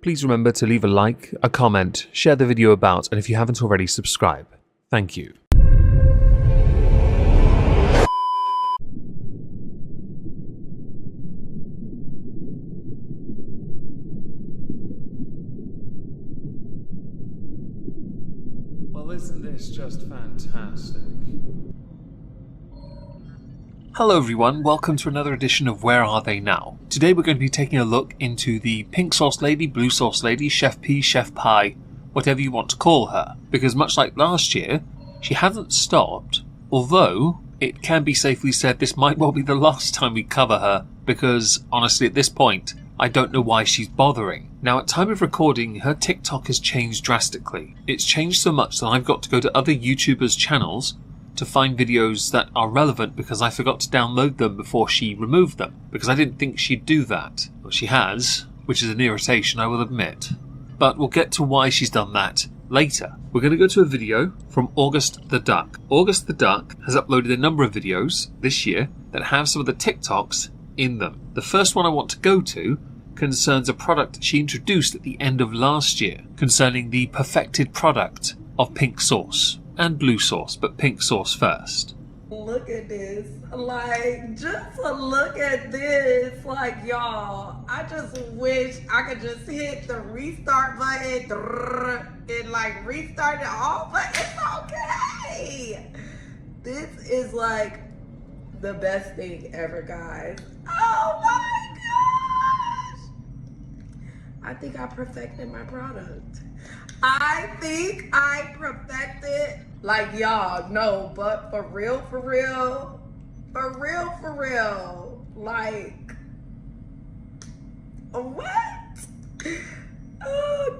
please remember to leave a like, a comment, share the video about, and if you haven't already, subscribe. Thank you. Well, isn't this just fantastic? Hello everyone, welcome to another edition of Where Are They Now? Today we're going to be taking a look into the Pink Sauce Lady, Blue Sauce Lady, Chef P, Chef Pie, whatever you want to call her. Because much like last year, she hasn't stopped, although it can be safely said this might well be the last time we cover her, because honestly at this point, I don't know why she's bothering. Now at time of recording, her TikTok has changed drastically. It's changed so much that I've got to go to other YouTubers' channels to find videos that are relevant because I forgot to download them before she removed them, because I didn't think she'd do that. Well, she has, which is an irritation, I will admit. But we'll get to why she's done that later. We're going to go to a video from August the Duck. August the Duck has uploaded a number of videos this year that have some of the TikToks in them. The first one I want to go to concerns a product she introduced at the end of last year, concerning the perfected product of pink sauce. And blue sauce, but pink sauce first. Look at this. Like, just to look at this, like, y'all, I just wish I could just hit the restart button and, like, restart it all, but it's okay. This is, like, the best thing ever, guys. Oh, my gosh. I think I perfected my product. I think I perfected, like, y'all know, but for real, like, what? Oh,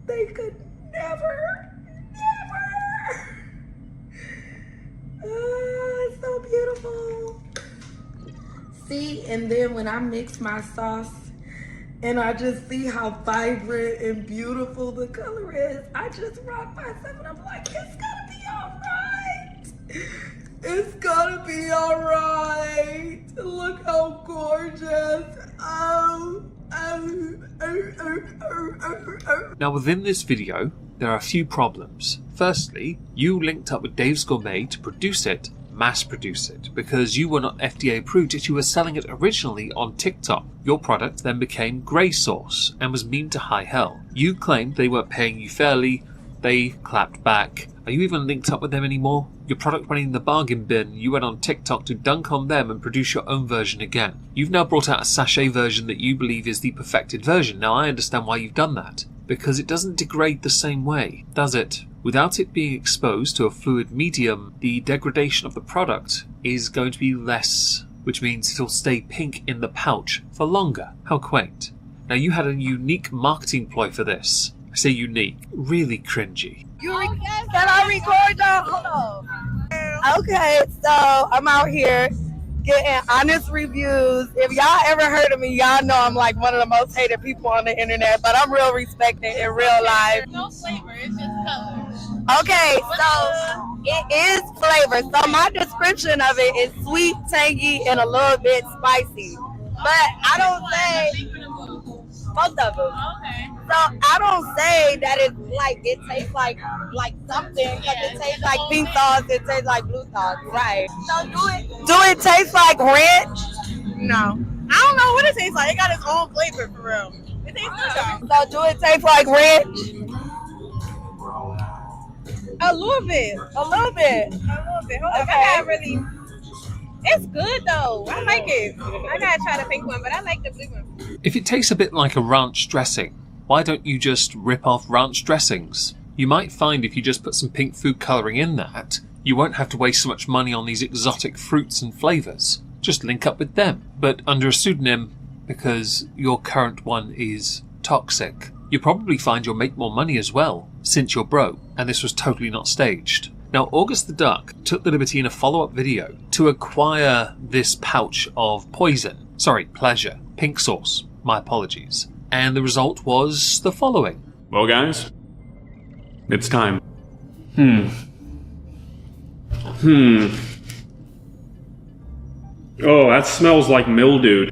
they could never. Oh, it's so beautiful. See, and then when I mix my sauce, and I just see how vibrant and beautiful the color is, I just rock myself and I'm like, it's gonna be all right. It's gonna be all right. Look how gorgeous. Now within this video, there are a few problems. Firstly, you linked up with Dave's Gourmet to produce it, mass produce it, because you were not FDA approved, yet you were selling it originally on TikTok. Your product then became grey sauce and was memed to high hell. You claimed they weren't paying you fairly, they clapped back. Are you even linked up with them anymore? Your product went in the bargain bin, you went on TikTok to dunk on them and produce your own version again. You've now brought out a sachet version that you believe is the perfected version. Now I understand why you've done that, because it doesn't degrade the same way, does it? Without it being exposed to a fluid medium, the degradation of the product is going to be less, which means it'll stay pink in the pouch for longer. How quaint. Now you had a unique marketing ploy for this. I say unique, really cringy. Can I record y'all? Hold on. Okay, so I'm out here getting honest reviews. If y'all ever heard of me, y'all know I'm like one of the most hated people on the internet, but I'm real respected in real life. No flavor, it's just color. Okay, so it is flavor. So my description of it is sweet, tangy, and a little bit spicy. But I don't say both of them. Okay. So I don't say that it's like it tastes like something, because it tastes like pink sauce, it tastes like blue sauce, right? So do it taste like ranch? No. I don't know what it tastes like. It got its own flavor for real. It tastes good. So do it taste like ranch? A little bit. Okay. I got really. It's good though. I like it. I gotta try the pink one, but I like the blue one. If it tastes a bit like a ranch dressing, why don't you just rip off ranch dressings? You might find if you just put some pink food colouring in that, you won't have to waste so much money on these exotic fruits and flavours. Just link up with them, but under a pseudonym, because your current one is toxic. You'll probably find you'll make more money as well, since you're broke, and this was totally not staged. Now, August the Duck took the liberty in a follow-up video to acquire this pouch of pleasure, pink sauce, my apologies. And the result was the following. Well, guys, it's time. Oh, that smells like mildew.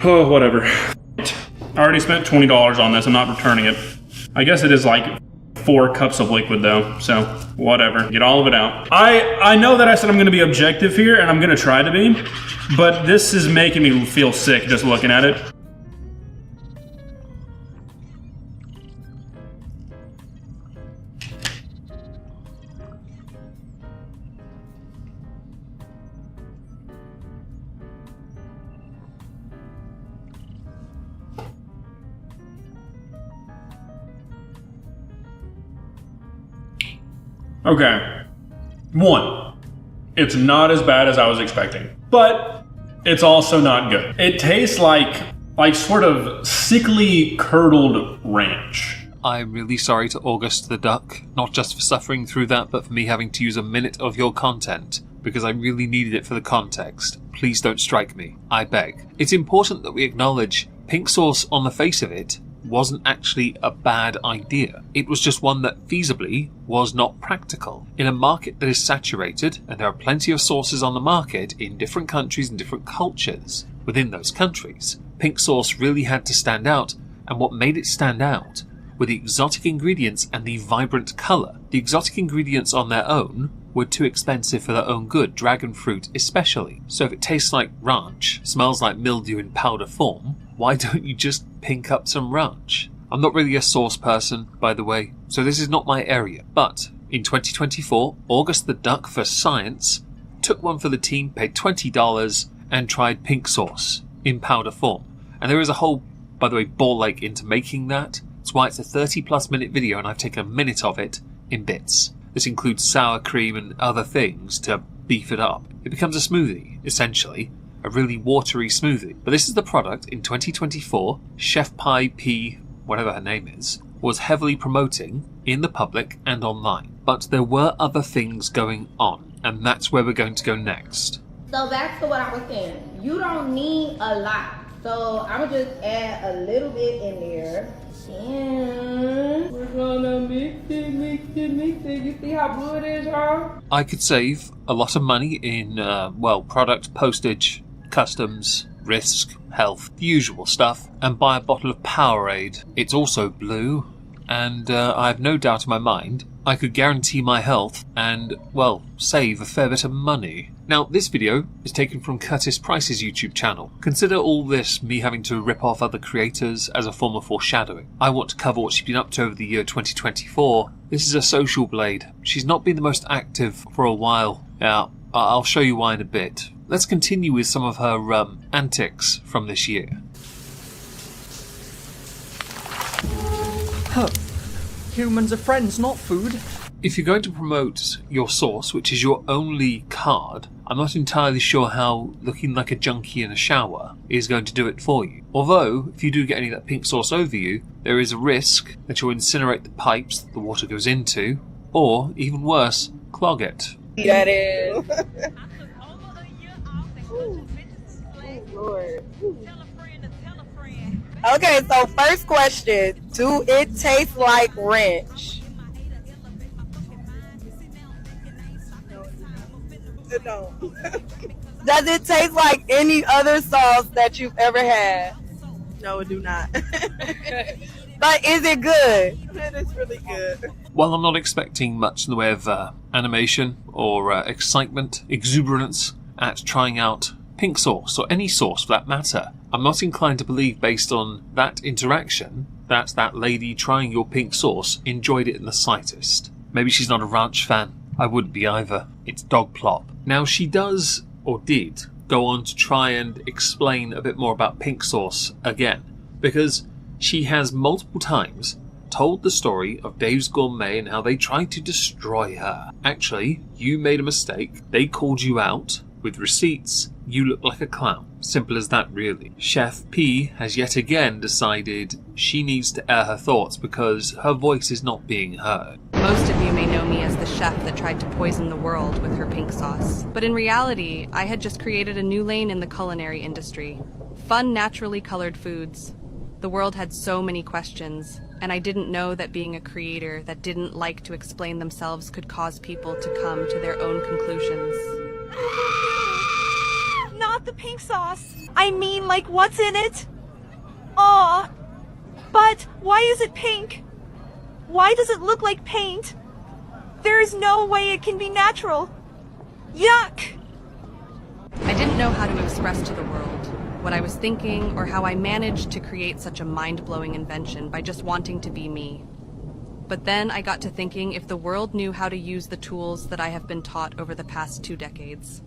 Oh, whatever. I already spent $20 on this. I'm not returning it. I guess it is like 4 cups of liquid though, so whatever. Get all of it out. I know that I said I'm gonna be objective here, and I'm gonna try to be, but this is making me feel sick just looking at it. Okay, 1, it's not as bad as I was expecting, but it's also not good. It tastes like sort of sickly curdled ranch. I'm really sorry to August the Duck, not just for suffering through that, but for me having to use a minute of your content, because I really needed it for the context. Please don't strike me, I beg. It's important that we acknowledge pink sauce on the face of it wasn't actually a bad idea. It was just one that feasibly was not practical. In a market that is saturated, and there are plenty of sauces on the market in different countries and different cultures within those countries, pink sauce really had to stand out, and what made it stand out were the exotic ingredients and the vibrant colour. The exotic ingredients on their own were too expensive for their own good, dragon fruit especially. So if it tastes like ranch, smells like mildew in powder form, why don't you just pink up some ranch? I'm not really a sauce person, by the way, so this is not my area. But in 2024, August the Duck for Science took one for the team, paid $20, and tried pink sauce in powder form. And there is a whole, by the way, ball ache into making that. That's why it's a 30+ minute video, and I've taken a minute of it in bits. This includes sour cream and other things to beef it up. It becomes a smoothie, essentially. A really watery smoothie. But this is the product in 2024 Chef Pie P, whatever her name is, was heavily promoting in the public and online. But there were other things going on, and that's where we're going to go next. So back to what I was saying. You don't need a lot. So I'm gonna just add a little bit in there. And we're gonna mix it. You see how blue it is, y'all? I could save a lot of money in, product postage, customs, risk, health, the usual stuff, and buy a bottle of Powerade. It's also blue, and I have no doubt in my mind I could guarantee my health and, well, save a fair bit of money. Now, this video is taken from Curtis Price's YouTube channel. Consider all this me having to rip off other creators as a form of foreshadowing. I want to cover what she's been up to over the year 2024. This is a social blade. She's not been the most active for a while. Yeah, I'll show you why in a bit. Let's continue with some of her antics from this year. Huh. Humans are friends, not food. If you're going to promote your sauce, which is your only card, I'm not entirely sure how looking like a junkie in a shower is going to do it for you. Although, if you do get any of that pink sauce over you, there is a risk that you'll incinerate the pipes that the water goes into, or, even worse, clog it. That is. Lord. Okay, so first question. Do it taste like ranch? No. Does it taste like any other sauce that you've ever had? No, it do not. But is it good? It is really good. While I'm not expecting much in the way of animation or excitement, exuberance at trying out pink sauce, or any sauce for that matter, I'm not inclined to believe, based on that interaction, that that lady trying your pink sauce enjoyed it in the slightest. Maybe she's not a ranch fan. I wouldn't be either. It's dog plop. Now, she does, or did, go on to try and explain a bit more about pink sauce again, because she has multiple times told the story of Dave's Gourmet and how they tried to destroy her. Actually, you made a mistake. They called you out with receipts. You look like a clown. Simple as that, really. Chef P has yet again decided she needs to air her thoughts because her voice is not being heard. Most of you may know me as the chef that tried to poison the world with her pink sauce. But in reality, I had just created a new lane in the culinary industry. Fun, naturally colored foods. The world had so many questions, and I didn't know that being a creator that didn't like to explain themselves could cause people to come to their own conclusions. Not the pink sauce. I mean, like, what's in it? Aw, But why is it pink? Why does it look like paint? There is no way it can be natural. Yuck! I didn't know how to express to the world what I was thinking or how I managed to create such a mind-blowing invention by just wanting to be me. But then I got to thinking if the world knew how to use the tools that I have been taught over the past 2 decades,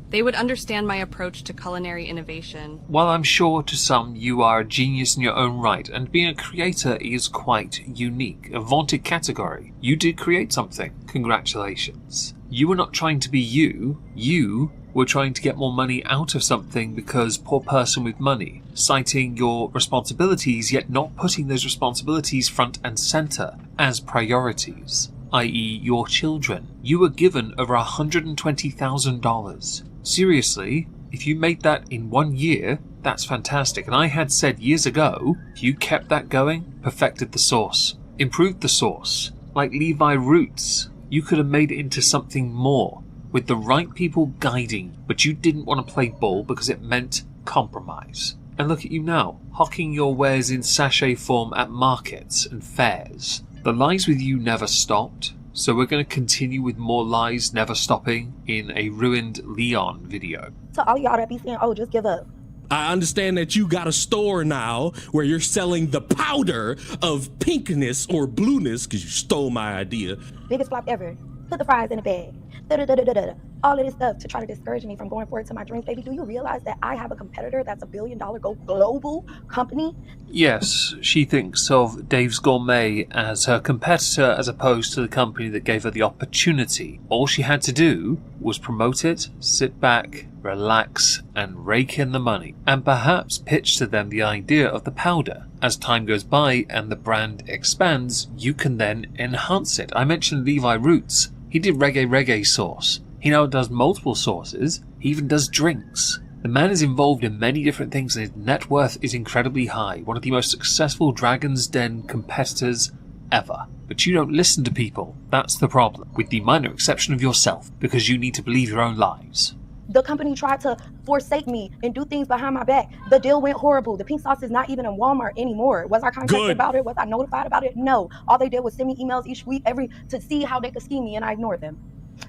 they would understand my approach to culinary innovation. While I'm sure to some you are a genius in your own right, and being a creator is quite unique, a vaunted category, you did create something. Congratulations. You were not trying to be you, you were trying to get more money out of something because poor person with money, citing your responsibilities yet not putting those responsibilities front and center as priorities, i.e. your children. You were given over $120,000. Seriously, if you made that in 1 year, that's fantastic. And I had said years ago, if you kept that going, perfected the sauce, improved the sauce, like Levi Roots, you could have made it into something more with the right people guiding, but you didn't want to play ball because it meant compromise. And look at you now, hawking your wares in sachet form at markets and fairs. The lies with you never stopped, so we're going to continue with more lies never stopping in a ruined Leon video. To all y'all that be saying, oh, just give up. I understand that you got a store now where you're selling the powder of pinkness or blueness, because you stole my idea. Biggest flop ever. Put the fries in a bag. Da-da-da-da-da-da. All of this stuff to try to discourage me from going forward to my dreams. Baby, do you realize that I have a competitor that's $1 billion global company? Yes, she thinks of Dave's Gourmet as her competitor as opposed to the company that gave her the opportunity. All she had to do was promote it, sit back, relax, and rake in the money, and perhaps pitch to them the idea of the powder. As time goes by and the brand expands, you can then enhance it. I mentioned Levi Roots. He did reggae sauce. He now does multiple sauces. He even does drinks. The man is involved in many different things and his net worth is incredibly high. One of the most successful Dragon's Den competitors ever. But you don't listen to people. That's the problem. With the minor exception of yourself, because you need to believe your own lies. The company tried to forsake me and do things behind my back. The deal went horrible. The pink sauce is not even in Walmart anymore. Was I contacted about it? Was I notified about it? No. All they did was send me emails each week to see how they could scheme me, and I ignored them.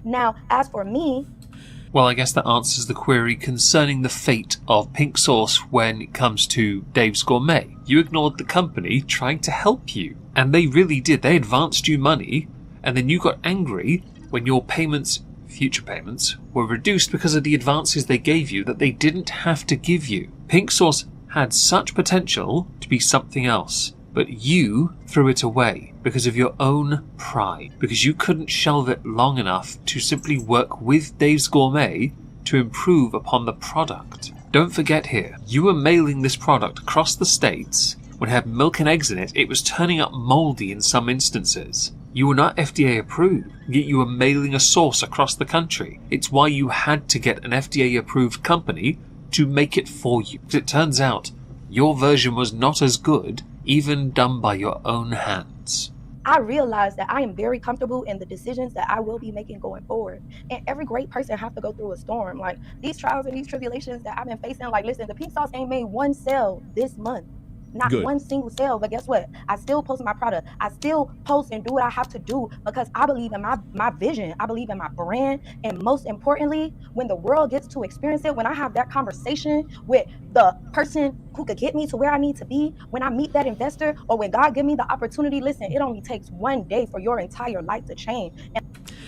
Now, as for me... Well, I guess that answers the query concerning the fate of pink sauce when it comes to Dave's Gourmet. You ignored the company trying to help you. And they really did. They advanced you money, and then you got angry when your payments... future payments were reduced because of the advances they gave you that they didn't have to give you. Pink sauce had such potential to be something else, but you threw it away because of your own pride, because you couldn't shelve it long enough to simply work with Dave's Gourmet to improve upon the product. Don't forget here, you were mailing this product across the states. When it had milk and eggs in it, it was turning up moldy in some instances. You were not FDA approved, yet you were mailing a sauce across the country. It's why you had to get an FDA approved company to make it for you. Because it turns out your version was not as good, even done by your own hands. I realize that I am very comfortable in the decisions that I will be making going forward. And every great person has to go through a storm. Like these trials and these tribulations that I've been facing, like listen, the pink sauce ain't made one sale this month. Not Good. One single sale, but guess what? I still post my product. I still post and do what I have to do because I believe in my vision. I believe in my brand. And most importantly, when the world gets to experience it, when I have that conversation with the person who could get me to where I need to be, when I meet that investor or when God give me the opportunity, listen, it only takes one day for your entire life to change.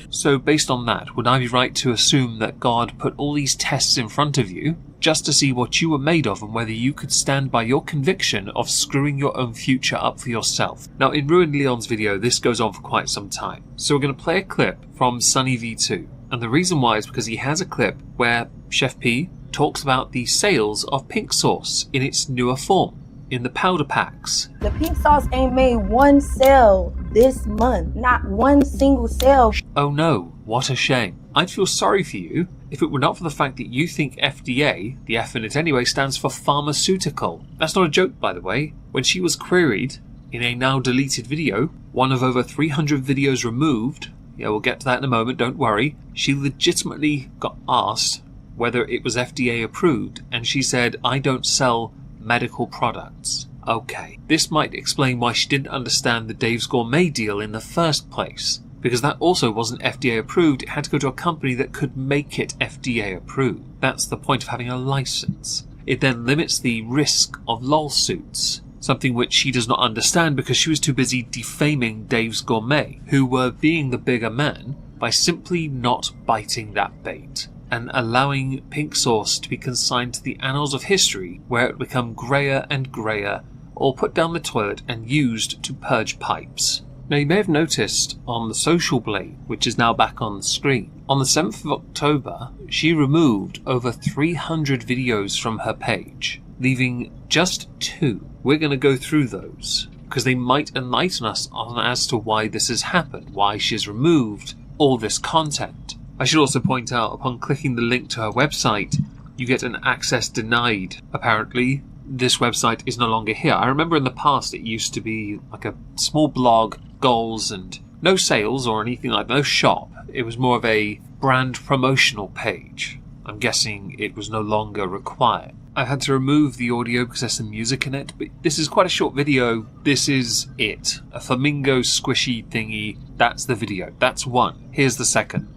So based on that, would I be right to assume that God put all these tests in front of you just to see what you were made of and whether you could stand by your conviction of screwing your own future up for yourself? Now, in Ruined Leon's video, this goes on for quite some time. So we're going to play a clip from Sunny V2. And the reason why is because he has a clip where Chef P talks about the sales of pink sauce in its newer form, in the powder packs. The pink sauce ain't made one sale this month. Not one single sale. Oh no, what a shame. I'd feel sorry for you if it were not for the fact that you think FDA, the F in it anyway, stands for pharmaceutical. That's not a joke, by the way. When she was queried in a now deleted video, one of over 300 videos removed, yeah, we'll get to that in a moment, don't worry, she legitimately got asked whether it was FDA approved, and she said, I don't sell medical products. Okay, this might explain why she didn't understand the Dave's Gourmet deal in the first place, because that also wasn't FDA approved. It had to go to a company that could make it FDA approved. That's the point of having a license. It then limits the risk of lawsuits, something which she does not understand because she was too busy defaming Dave's Gourmet, who were being the bigger man by simply not biting that bait and allowing pink sauce to be consigned to the annals of history, where it would become greyer and greyer, or put down the toilet and used to purge pipes. Now, you may have noticed on the social blade, which is now back on the screen, on the 7th of October, she removed over 300 videos from her page, leaving just 2. We're going to go through those, because they might enlighten us on as to why this has happened, why she's removed all this content. I should also point out, upon clicking the link to her website, you get an access denied. Apparently, this website is no longer here. I remember in the past it used to be like a small blog, goals, and no sales or anything like that, no shop. It was more of a brand promotional page. I'm guessing it was no longer required. I had to remove the audio because there's some music in it, but this is quite a short video. This is it. A flamingo squishy thingy. That's the video. That's one. Here's the second.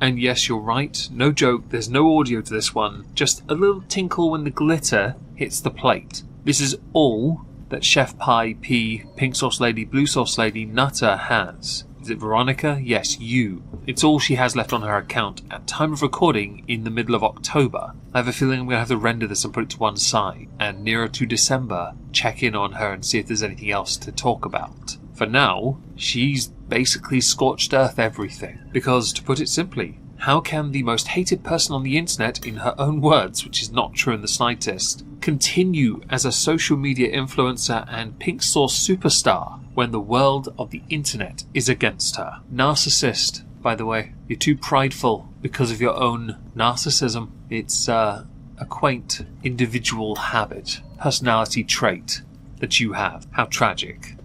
And yes, you're right. No joke. There's no audio to this one. Just a little tinkle when the glitter hits the plate. This is all that Chef Pie, P, Pink Sauce Lady, Blue Sauce Lady, Nutter has. Is it Veronica? Yes, you. It's all she has left on her account at time of recording in the middle of October. I have a feeling I'm going to have to render this and put it to one side, and nearer to December, check in on her and see if there's anything else to talk about. For now, she's basically scorched earth everything. Because, to put it simply, how can the most hated person on the internet, in her own words, which is not true in the slightest, continue as a social media influencer and pink sauce superstar when the world of the internet is against her? Narcissist, by the way. You're too prideful because of your own narcissism. It's a quaint individual habit, personality trait that you have. How tragic.